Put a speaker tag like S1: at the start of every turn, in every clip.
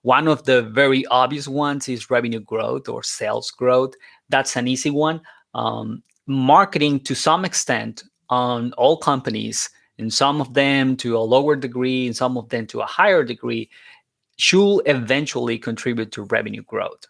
S1: One of the very obvious ones is revenue growth or sales growth. That's an easy one. Marketing, to some extent, on all companies, in some of them to a lower degree, in some of them to a higher degree, should eventually contribute to revenue growth,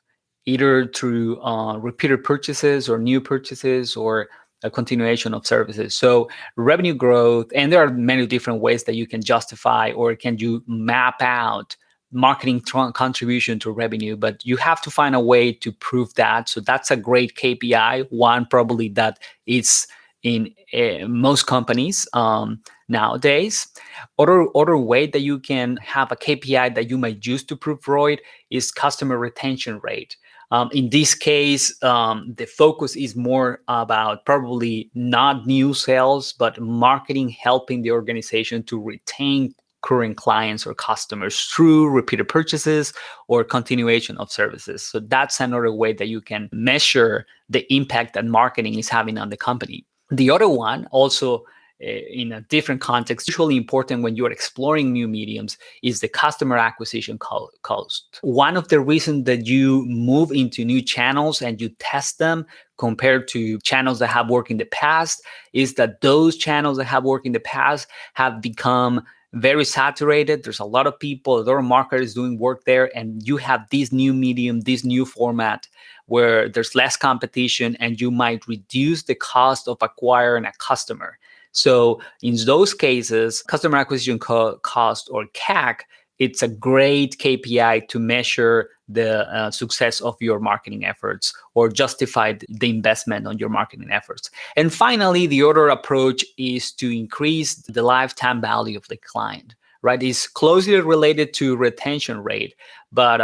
S1: either through repeated purchases or new purchases or a continuation of services. So revenue growth, and there are many different ways that you can justify or can you map out marketing contribution to revenue, but you have to find a way to prove that. So that's a great KPI, one probably that is in most companies nowadays. Other way that you can have a KPI that you might use to prove ROI is customer retention rate. In this case, the focus is more about probably not new sales, but marketing helping the organization to retain current clients or customers through repeated purchases or continuation of services. So that's another way that you can measure the impact that marketing is having on the company. The other one, also in a different context, usually important when you're exploring new mediums, is the customer acquisition cost. One of the reasons that you move into new channels and you test them compared to channels that have worked in the past is that those channels that have worked in the past have become very saturated. There's a lot of people, a lot of marketers doing work there, and you have this new medium, this new format where there's less competition and you might reduce the cost of acquiring a customer. So in those cases, customer acquisition cost or CAC, it's a great KPI to measure the success of your marketing efforts or justify the investment on your marketing efforts. And finally, the other approach is to increase the lifetime value of the client, right? It's closely related to retention rate, but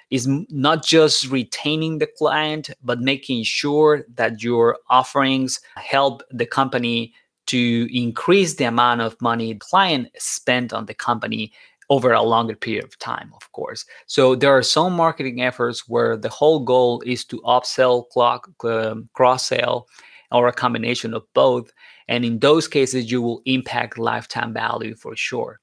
S1: is not just retaining the client, but making sure that your offerings help the company to increase the amount of money the client spent on the company over a longer period of time, of course. So there are some marketing efforts where the whole goal is to upsell, cross-sell, or a combination of both. And in those cases, you will impact lifetime value for sure.